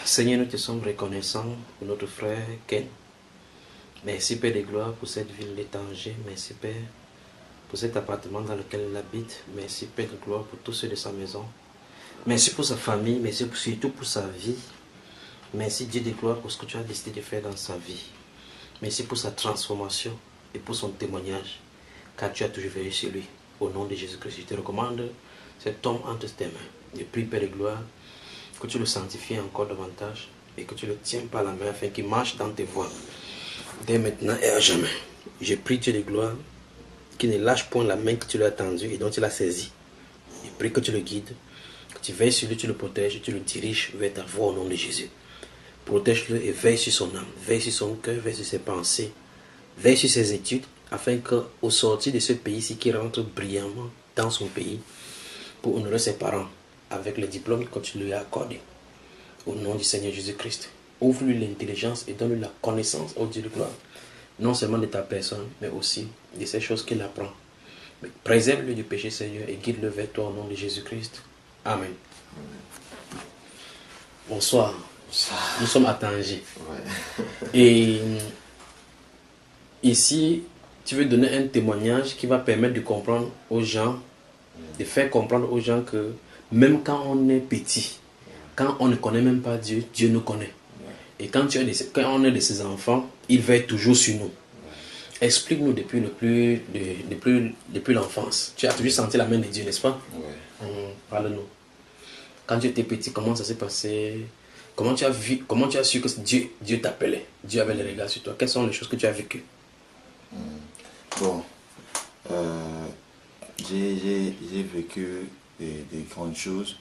Seigneur, nous te sommes reconnaissants pour notre frère Ken. Merci Père de gloire pour cette ville d'étranger. Merci Père pour cet appartement dans lequel il habite. Merci Père de gloire pour tous ceux de sa maison. Merci pour sa famille. Merci surtout pour sa vie. Merci Dieu de gloire pour ce que tu as décidé de faire dans sa vie. Merci pour sa transformation et pour son témoignage. Car tu as toujours veillé sur lui. Au nom de Jésus-Christ, je te recommande cet homme entre tes mains. Je prie Père de gloire que tu le sanctifies encore davantage et que tu le tiens par la main afin qu'il marche dans tes voies dès maintenant et à jamais. Je prie Dieu de gloire qu'il ne lâche point la main que tu lui as tendue et dont il a saisi. Je prie que tu le guides, que tu veilles sur lui, tu le protèges, tu le diriges vers ta voie au nom de Jésus. Protège-le et veille sur son âme, veille sur son cœur, veille sur ses pensées, veille sur ses études, afin qu'au sortir de ce pays-ci, qu'il rentre brillamment dans son pays pour honorer ses parents avec le diplôme que tu lui as accordé. Au nom du Seigneur Jésus-Christ, ouvre-lui l'intelligence et donne-lui la connaissance, au Dieu de gloire, non seulement de ta personne, mais aussi de ces choses qu'il apprend. Préserve-le du péché, Seigneur, et guide-le vers toi au nom de Jésus-Christ. Amen. Bonsoir. Nous sommes à Tanger. Et ici, tu veux donner un témoignage qui va permettre de comprendre aux gens, de faire comprendre aux gens que même quand on est petit, quand on ne connaît même pas Dieu, Dieu nous connaît. Et quand on est de ses enfants, il veille toujours sur nous. Explique-nous depuis l'enfance. Tu as toujours senti la main de Dieu, n'est-ce pas? Parle-nous. Quand tu étais petit, comment ça s'est passé? Comment tu as su que Dieu t'appelait? Dieu avait le regard sur toi. Quelles sont les choses que tu as vécues? Bon, j'ai vécu des grandes choses.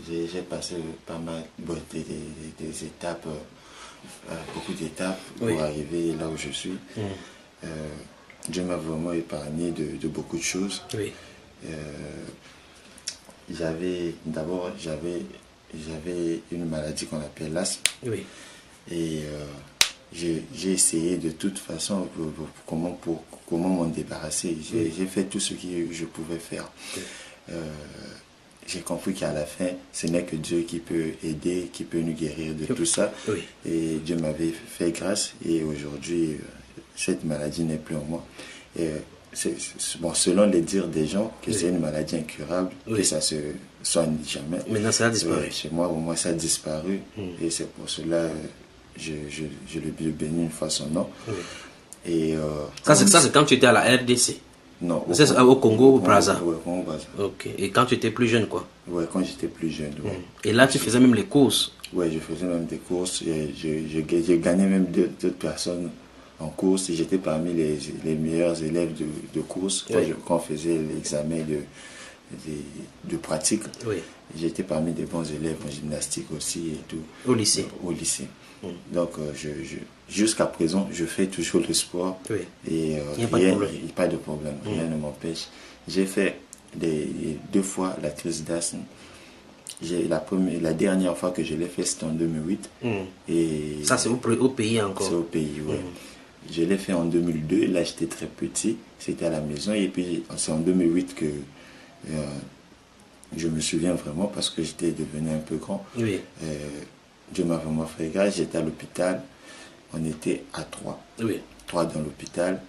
J'ai passé pas mal des étapes, beaucoup d'étapes pour arriver là où je suis. Dieu m'a vraiment épargné de beaucoup de choses. J'avais une maladie qu'on appelle l'asthme. Et j'ai essayé de toute façon comment m'en débarrasser. J'ai fait tout ce que je pouvais faire. J'ai compris qu'à la fin, ce n'est que Dieu qui peut aider, qui peut nous guérir de tout ça. Et Dieu m'avait fait grâce et aujourd'hui, cette maladie n'est plus en moi. Et bon, selon les dires des gens, que c'est une maladie incurable, que ça se soigne jamais. Maintenant, ça a disparu. Chez moi, au moins, ça a disparu. Et c'est pour cela je le bénis une fois son nom. Et, ça, c'est quand tu étais à la RDC? Non. C'est au Congo, au Brazza? Oui, au Congo, Brazza. Ok. Et quand tu étais plus jeune, quoi? Oui, quand j'étais plus jeune. Et là, tu faisais même les courses? Oui, je faisais même des courses. J'ai gagné même d'autres personnes en course et j'étais parmi les meilleurs élèves de course quand on faisait l'examen de pratique. J'étais parmi des bons élèves en gymnastique aussi et tout. Au lycée? Au lycée. Donc, jusqu'à présent, je fais toujours le sport et il n'y a pas de problème, rien ne m'empêche. J'ai fait 2 fois la crise d'asthme. La dernière fois que je l'ai fait, c'était en 2008. Et ça, c'est au pays encore? C'est au pays, oui. Je l'ai fait en 2002, là j'étais très petit, c'était à la maison. Et puis c'est en 2008 que je me souviens vraiment parce que j'étais devenu un peu grand. Dieu m'a vraiment fait grâce, j'étais à l'hôpital, on était à 3. 3 dans l'hôpital.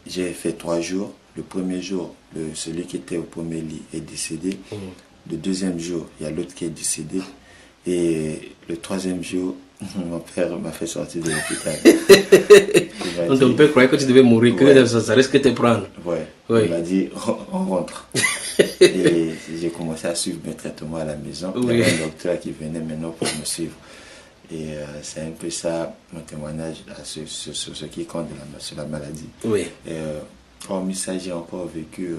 J'ai fait 3 jours. Le premier jour, celui qui était au premier lit est décédé. Le deuxième jour, il y a l'autre qui est décédé. Et le troisième jour, mon père m'a fait sortir de l'hôpital. Donc ton père croyait que tu devais mourir, que ça risque de te prendre. Il m'a dit, on rentre. Et j'ai commencé à suivre mes traitements à la maison. Il y avait un docteur qui venait maintenant pour me suivre. Et c'est un peu ça mon témoignage sur ce qui compte sur la maladie. Hormis ça, j'ai encore vécu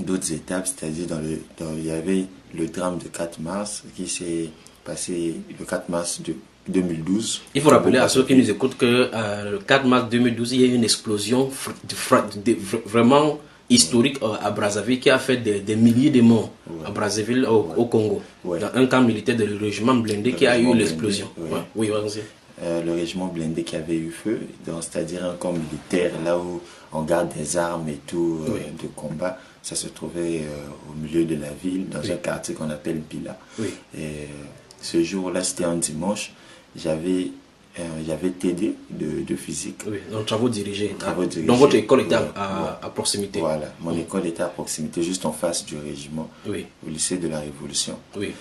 d'autres étapes, c'est-à-dire il y avait le drame de 4 mars qui s'est passé le 4 mars 2012. Il faut rappeler à ceux qui nous écoutent que le 4 mars 2012, il y a eu une explosion vraiment historique à Brazzaville qui a fait des milliers de morts à Brazzaville, au Congo. Dans un camp militaire de le régiment blindé qui a eu l'explosion. Le régiment blindé qui avait eu feu, c'est-à-dire un camp militaire là où on garde des armes et tout de combat. Ça se trouvait au milieu de la ville, dans un quartier qu'on appelle Pila. Et ce jour-là, c'était un dimanche, j'avais TD de physique. Oui, donc travaux dirigés. Dirigés. Donc votre école était à proximité. Voilà, mon école était à proximité, juste en face du régiment, au lycée de la Révolution. Oui.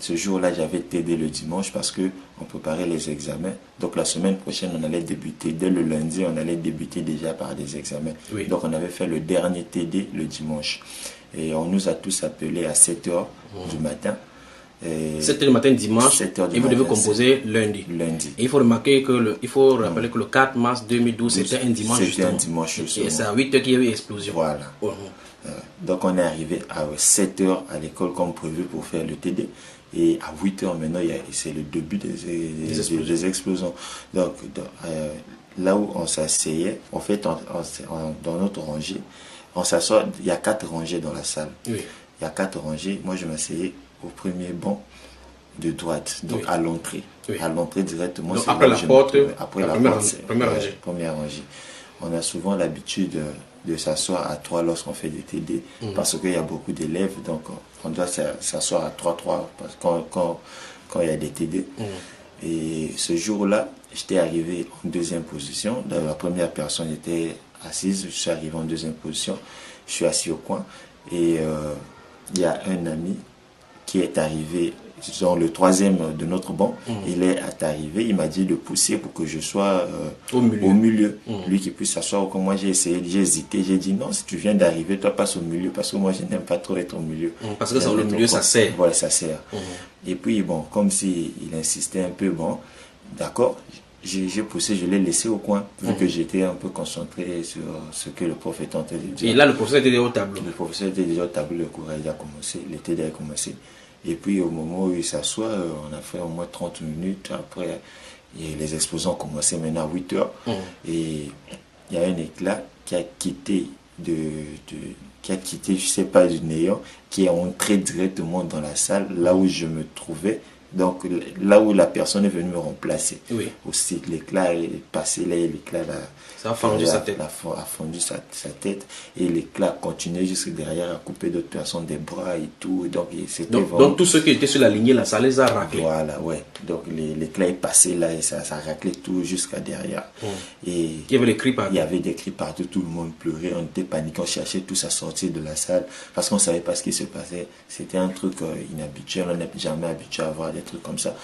Ce jour-là, j'avais TD le dimanche parce qu'on préparait les examens. Donc la semaine prochaine, on allait débuter. Dès le lundi, on allait débuter déjà par des examens. Oui. Donc on avait fait le dernier TD le dimanche. Et on nous a tous appelés à 7h du matin. 7h du matin dimanche, et vous devez composer lundi. Et il faut remarquer que il faut rappeler que le 4 mars 2012, c'était un dimanche. C'était un dimanche justement. Et c'est à 8h qu'il y a eu explosion. Voilà. Donc on est arrivé à 7h à l'école comme prévu pour faire le TD. Et à 8h maintenant, c'est le début des explosions. Donc là où on s'asseyait, en fait, dans notre rangée, on s'assoit, il y a 4 rangées dans la salle. Oui. Il y a 4 rangées. Moi, je m'asseyais au premier banc de droite, donc à l'entrée. À l'entrée directement. Donc après la porte, après la première rangée. On a souvent l'habitude de s'asseoir à 3 lorsqu'on fait des TD, parce qu'il y a beaucoup d'élèves, donc on doit s'asseoir à 3 quand il y a des TD. Et ce jour-là, j'étais arrivé en deuxième position. La première personne était assise, je suis arrivé en deuxième position. Je suis assis au coin et il y a un ami qui est arrivé, genre le troisième de notre banc. Il est arrivé, il m'a dit de pousser pour que je sois au milieu. Lui qui puisse s'asseoir. Moi j'ai essayé, j'ai hésité, j'ai dit non, si tu viens d'arriver, toi passe au milieu, parce que moi je n'aime pas trop être au milieu. Parce que le milieu ça sert. Voilà, ça sert. Et puis bon, comme s'il insistait un peu, bon, d'accord, j'ai poussé, je l'ai laissé au coin, vu que j'étais un peu concentré sur ce que le prof était en train de dire. Et là, le professeur était déjà au tableau. Le professeur était déjà au tableau, le cours a déjà commencé, l'été a commencé. Et puis au moment où il s'assoit, on a fait au moins 30 minutes. Après, les explosions ont commencé maintenant à 8h. Et il y a un éclat qui a quitté, je ne sais pas, du néant, qui est entré directement dans la salle, là où je me trouvais. Donc là où la personne est venue me remplacer. Aussi, l'éclat est passé là et l'éclat ça a fendu sa tête. A fondu sa tête et l'éclat continuait jusque derrière à couper d'autres personnes des bras et tout. Et donc tous ceux qui étaient sur la lignée là, ça les a raclés. Voilà, ouais. Donc l'éclat est passé là et ça raclait tout jusqu'à derrière. Et il y avait des cris partout. Il y avait des cris partout, tout le monde pleurait, on était paniqués, on cherchait tous à sortir de la salle parce qu'on ne savait pas ce qui se passait. C'était un truc inhabituel, on n'est jamais habitué à voir des trucs comme ça.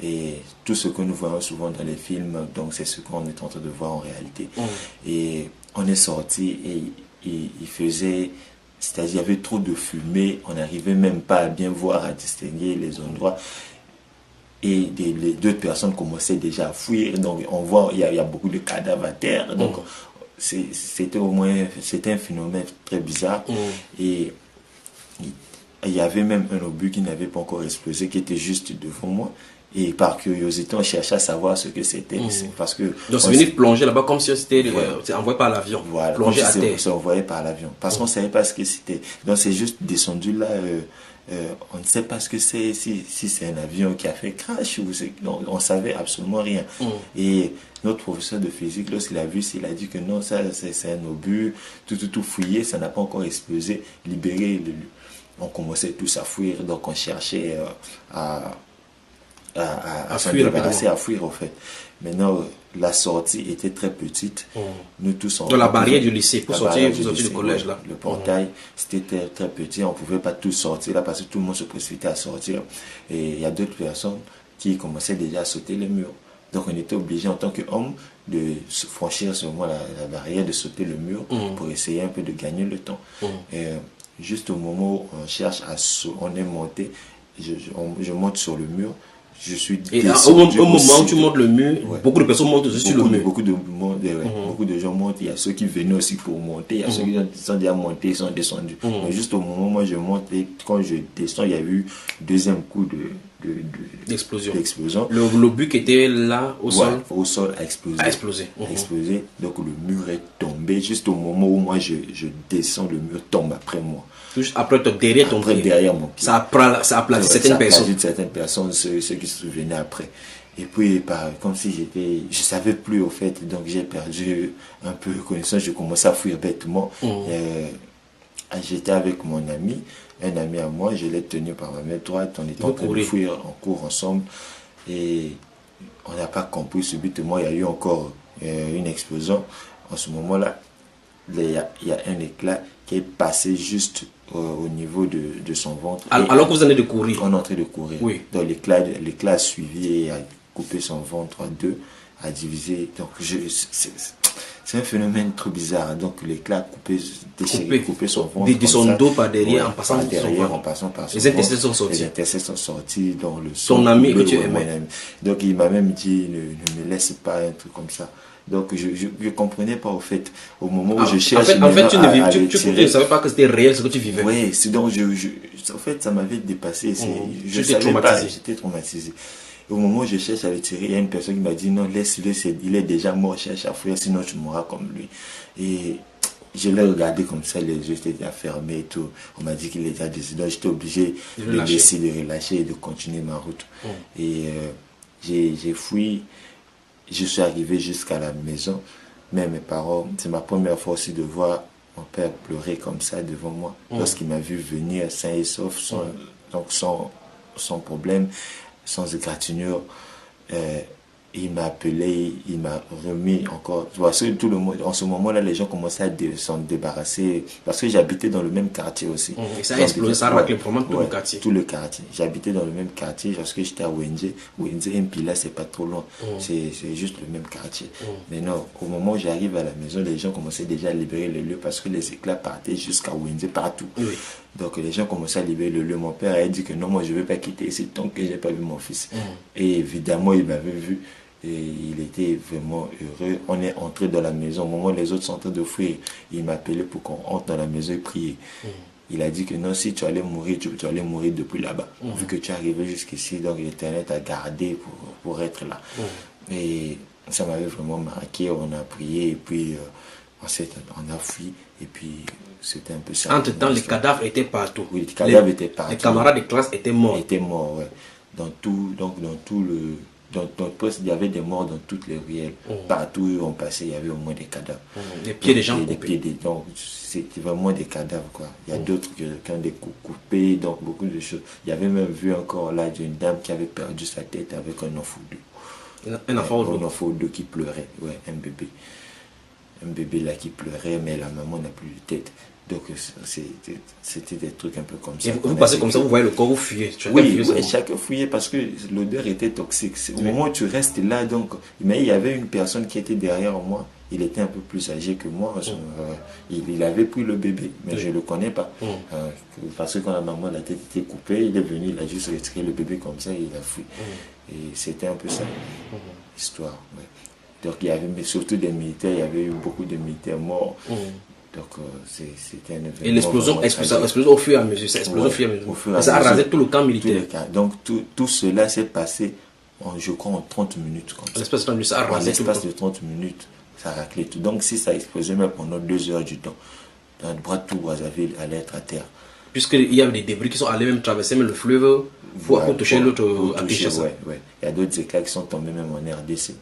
Et tout ce que nous voyons souvent dans les films, donc c'est ce qu'on est en train de voir en réalité. Et on est sorti et il faisait, c'est-à-dire il y avait trop de fumée, on n'arrivait même pas à bien voir, à distinguer les endroits. Et les 2 personnes commençaient déjà à fuir, donc on voit il y a beaucoup de cadavres à terre. Donc c'était un phénomène très bizarre. Et il y avait même un obus qui n'avait pas encore explosé, qui était juste devant moi. Et par curiosité, on cherchait à savoir ce que c'était. Parce que donc c'est venu plonger là-bas comme si c'était envoyé par l'avion. Voilà, plongé à terre. C'est envoyé par l'avion. Parce qu'on ne savait pas ce que c'était. Donc c'est juste descendu là. On ne sait pas ce que c'est, si c'est un avion qui a fait crash. On ne savait absolument rien. Et notre professeur de physique, lorsqu'il a vu, il a dit que non, ça c'est un obus. Tout fouillé, ça n'a pas encore explosé. Libéré. On commençait tous à fuir. Donc on cherchait à s'en débarrasser, à fuir en fait. Maintenant, la sortie était très petite. Nous tous dans la barrière du lycée, pour sortir du collège là. Le portail, c'était très, très petit. On ne pouvait pas tous sortir là parce que tout le monde se précipitait à sortir. Et il y a d'autres personnes qui commençaient déjà à sauter les murs. Donc on était obligé en tant qu'homme de franchir seulement la barrière, de sauter le mur pour essayer un peu de gagner le temps. Et juste au moment où on cherche on est monté, je monte sur le mur. Je suis au moment où tu montes le mur, beaucoup de personnes montent aussi sur le mur. Beaucoup de gens montent. Il y a ceux qui venaient aussi pour monter. Il y a ceux qui sont déjà montés, ils sont descendus. Mais juste au moment où moi je monte, et quand je descends, il y a eu deuxième coup d'explosion. L'obus qui était là au sol a explosé. Donc le mur est tombé. Juste au moment où moi je descends, le mur tombe après moi. Juste après derrière ton pied. Derrière mon pied. Ça a aplati certaines personnes, ceux qui se souvenaient après. Et puis, comme si je savais plus au fait, donc j'ai perdu un peu connaissance, je commençais à fuir bêtement. j'étais avec mon ami, un ami à moi, je l'ai tenu par ma main droite, on était en train de fuir en cours ensemble et on n'a pas compris subitement, il y a eu encore une explosion. En ce moment-là, il y a un éclat qui est passé juste au niveau de son ventre. Alors que vous en êtes de courir? On est en train de courir. Oui. Donc l'éclat a suivi et a coupé son ventre en deux, a divisé. Donc c'est un phénomène trop bizarre. Donc l'éclat a coupé son ventre. De son dos par derrière, en passant par son les intestins sont sortis. Les intestins sont sortis. Donc son ami que tu aimais. Donc il m'a même dit, ne me laisse pas, un truc comme ça. Donc je ne comprenais pas au fait, au moment où je cherche. En fait tu ne savais pas que c'était réel ce que tu vivais. Oui, donc en fait ça m'avait dépassé. J'étais traumatisé. J'étais traumatisé. Au moment où je cherche à le tirer, il y a une personne qui m'a dit non, laisse-le, il est déjà mort, cherche à fuir, sinon tu mourras comme lui. Et je l'ai regardé comme ça, les yeux étaient déjà fermés et tout. On m'a dit qu'il était décédé, j'étais obligé de relâcher et de continuer ma route. Et j'ai fui. Je suis arrivé jusqu'à la maison, mais mes parents, c'est ma première fois aussi de voir mon père pleurer comme ça devant moi. Lorsqu'il m'a vu venir sain et sauf, sans problème, sans égratignure, il m'a appelé, il m'a remis encore. Parce que tout le monde, en ce moment-là, les gens commençaient à s'en débarrasser. Parce que j'habitais dans le même quartier aussi. Et ça a explosé, ça a raclé vraiment tout le quartier. Tout le quartier. J'habitais dans le même quartier parce que j'étais à Wenze. Wenze et Mpila, c'est pas trop loin. C'est juste le même quartier. Mais non, au moment où j'arrive à la maison, les gens commençaient déjà à libérer le lieu parce que les éclats partaient jusqu'à Wenze partout. Donc les gens commençaient à libérer le lieu. Mon père a dit que non, moi je ne vais pas quitter ici tant que je n'ai pas vu mon fils. Et évidemment, il m'avait vu. Et il était vraiment heureux. On est entré dans la maison. Au moment où les autres sont en train de fuir, il m'a appelé pour qu'on entre dans la maison et prier. Il a dit que non, si tu allais mourir, tu allais mourir depuis là-bas. Vu que tu es arrivé jusqu'ici, donc l'Éternel t'a gardé pour être là. Et ça m'avait vraiment marqué. On a prié et puis on a fui. Et puis c'était un peu ça. Entre-temps, les cadavres étaient partout. Oui, les cadavres étaient partout. Les camarades de classe étaient morts. Ils étaient morts, ouais. Dans le poste, il y avait des morts dans toutes les ruelles. Partout où on passait, il y avait au moins des cadavres. Les pieds des gens coupés. Donc, c'était vraiment des cadavres, quoi. Il y a d'autres qui ont des coups coupés, donc beaucoup de choses. Il y avait même vu encore là d'une dame qui avait perdu sa tête avec un enfant d'eau. Un enfant d'eau qui pleurait, ouais, un bébé. Un bébé là qui pleurait, mais la maman n'a plus de tête. Donc c'était des trucs un peu comme ça. Et vous passez comme ça, vous voyez le corps, vous fuyez. Oui, chacun fuyait parce que l'odeur était toxique. Au moment où tu restes là, donc, mais il y avait une personne qui était derrière moi. Il était un peu plus âgé que moi. Il avait pris le bébé, mais je ne le connais pas. Parce que quand la maman, la tête était coupée, il est venu, il a juste retiré le bébé comme ça et il a fui. Et c'était un peu ça, l'histoire. Ouais. Donc il y avait surtout des militaires, il y avait eu beaucoup de militaires morts. Donc c'était un événement. Et l'explosion au fur et à mesure. Ça explose au fur et à mesure. Ça a rasé tout le camp militaire. Donc tout cela s'est passé, je crois, en 30 minutes. L'espace de 30 minutes, ça a raclé tout. Donc si ça explosait même pendant 2 heures du temps, dans tout Brazzaville allait être à terre. Puisqu'il y avait des débris qui sont allés même traverser même le fleuve pour toucher l'autre à Kinshasa. Ouais. Il y a d'autres éclats qui sont tombés même en RDC.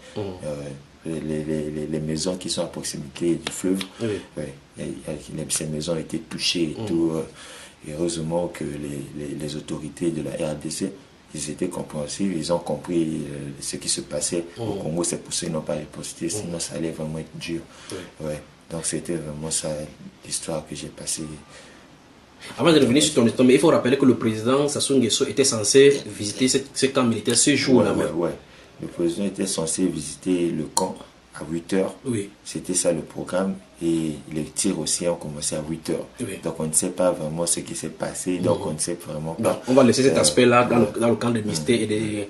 Les maisons qui sont à proximité du fleuve, ces maisons ont été touchées et tout. Heureusement que les autorités de la RDC, ils étaient compréhensifs, ils ont compris ce qui se passait au Congo. C'est pour ça qu'ils n'ont pas riposté, sinon ça allait vraiment être dur. Donc c'était vraiment ça l'histoire que j'ai passée. Avant de revenir sur ton histoire, mais il faut rappeler que le président Sassou Nguesso était censé visiter ce camp militaire ce jour-là même. Le président était censé visiter le camp à 8h. C'était ça le programme. Et les tirs aussi ont commencé à 8h. Donc on ne sait pas vraiment ce qui s'est passé. Donc on ne sait vraiment pas. On va laisser cet aspect-là dans le camp de mystère et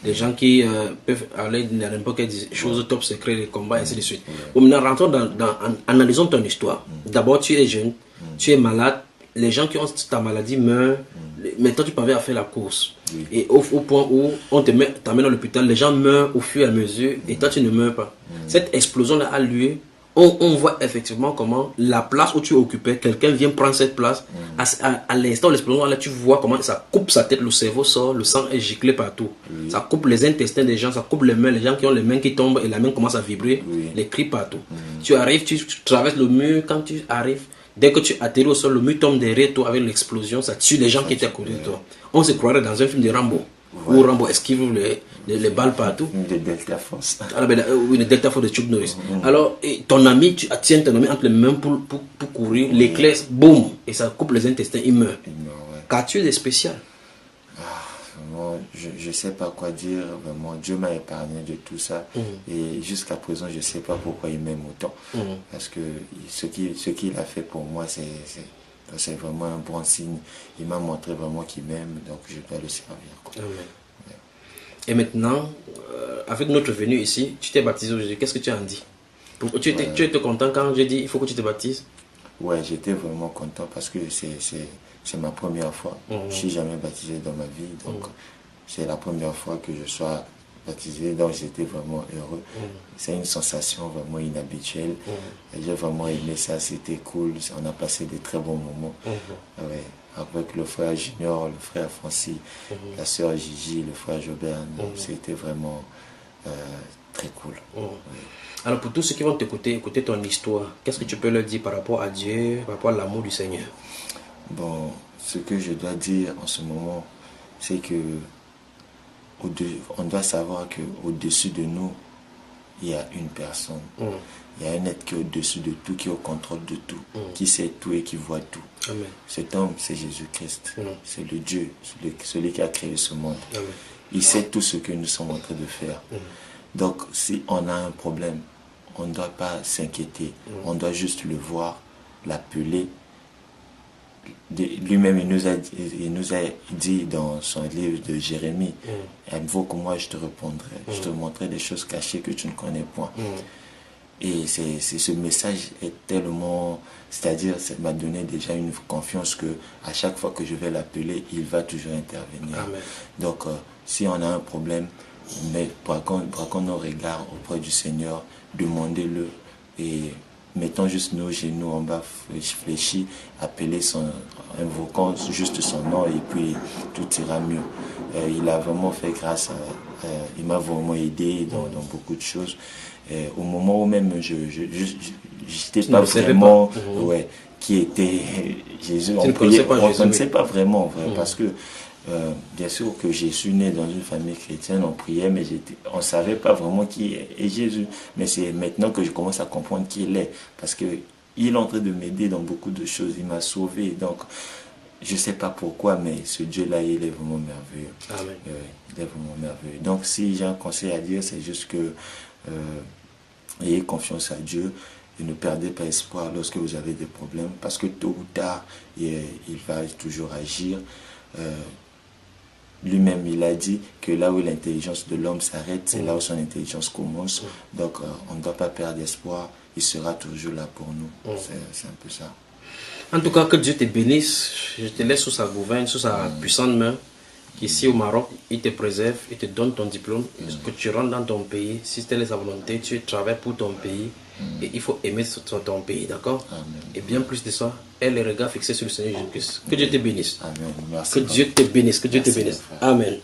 des gens qui peuvent aller dans n'importe quelle chose top secret, les combats, et ainsi de suite. Maintenant, rentrons analysons ton histoire. D'abord, tu es jeune, tu es malade. Les gens qui ont ta maladie meurent. Maintenant, tu parviens à faire la course. Et au point où on t'amène à l'hôpital, les gens meurent au fur et à mesure et toi, tu ne meurs pas. Cette explosion-là a lieu. On voit effectivement comment la place où tu occupais, quelqu'un vient prendre cette place. À l'instant de l'explosion, là, tu vois comment ça coupe sa tête, le cerveau sort, le sang est giclé partout. Ça coupe les intestins des gens, ça coupe les mains. Les gens qui ont les mains qui tombent et la main commence à vibrer, les cris partout. Tu arrives, tu traverses le mur. Quand tu arrives, Dès que tu atterris au sol, le mur tombe derrière toi avec l'explosion, ça tue les gens qui étaient à côté de toi. On se croirait dans un film de Rambo. Où Rambo esquive les balles partout. De Delta Force. Oui, le Delta Force de Chuck Norris. Alors, ton ami, tu tiens ton ami entre les mains pour courir, l'éclair, boum, et ça coupe les intestins, il meurt. Qu'as-tu de spécial? Je ne sais pas quoi dire, vraiment. Dieu m'a épargné de tout ça. Et jusqu'à présent, je ne sais pas pourquoi il m'aime autant. Parce que ce qu'il a fait pour moi, c'est vraiment un bon signe. Il m'a montré vraiment qu'il m'aime, donc je dois le servir, quoi. Et maintenant, avec notre venue ici, tu t'es baptisé aujourd'hui. Qu'est-ce que tu en dis? Tu étais content quand j'ai dit il faut que tu te baptises? Ouais, j'étais vraiment content parce que c'est ma première fois. Je ne suis jamais baptisé dans ma vie, donc c'est la première fois que je sois baptisé, donc j'étais vraiment heureux. C'est une sensation vraiment inhabituelle. J'ai vraiment aimé ça, c'était cool. On a passé de très bons moments. Ouais, avec le frère Junior, le frère Francis, la sœur Gigi, le frère Jobert. C'était vraiment très cool. Alors pour tous ceux qui vont t'écouter, écouter ton histoire, qu'est-ce que tu peux leur dire par rapport à Dieu, par rapport à l'amour du Seigneur? Bon, ce que je dois dire en ce moment, c'est que on doit savoir qu'au-dessus de nous, il y a une personne. Il y a un être qui est au-dessus de tout, qui est au contrôle de tout, qui sait tout et qui voit tout. Amen. Cet homme, c'est Jésus-Christ. C'est le Dieu, celui qui a créé ce monde. Amen. Il sait tout ce que nous sommes en train de faire. Donc, si on a un problème, on ne doit pas s'inquiéter. On doit juste le voir, l'appeler. Lui-même, il nous a dit dans son livre de Jérémie, invoque-moi, je te répondrai. Je te montrerai des choses cachées que tu ne connais point. Et ce message est tellement, c'est-à-dire, ça m'a donné déjà une confiance que à chaque fois que je vais l'appeler, il va toujours intervenir. Amen. Donc, si on a un problème, mais braquons nos regards auprès du Seigneur, demandez-le et mettons juste nos genoux en bas, fléchis, invoquons juste son nom et puis tout ira mieux. Il a vraiment fait grâce il m'a vraiment aidé dans beaucoup de choses. Au moment où même je n'étais pas vraiment qui était Jésus, on ne sait pas vraiment, parce que bien sûr que je suis né dans une famille chrétienne, on priait, mais on ne savait pas vraiment qui est Jésus. Mais c'est maintenant que je commence à comprendre qui il est, parce qu'il est en train de m'aider dans beaucoup de choses, il m'a sauvé. Donc, je ne sais pas pourquoi, mais ce Dieu-là, il est vraiment merveilleux. Amen. Il est vraiment merveilleux. Donc, si j'ai un conseil à dire, c'est juste que ayez confiance à Dieu et ne perdez pas espoir lorsque vous avez des problèmes, parce que tôt ou tard, il va toujours agir. Lui-même, il a dit que là où l'intelligence de l'homme s'arrête, c'est là où son intelligence commence. Donc, on ne doit pas perdre espoir. Il sera toujours là pour nous. C'est un peu ça. En tout cas, que Dieu te bénisse. Je te laisse sous sa gouverne, sous sa puissante main. Qu'ici au Maroc, il te préserve, il te donne ton diplôme. Que tu rentres dans ton pays. Si telle est sa volonté, tu travailles pour ton pays. Et il faut aimer ton pays, d'accord? Et bien plus de ça, aie les regards fixés sur le Seigneur Jésus-Christ. Que Dieu te bénisse. Amen. Merci. Que Dieu te bénisse. Que Dieu te bénisse. Amen.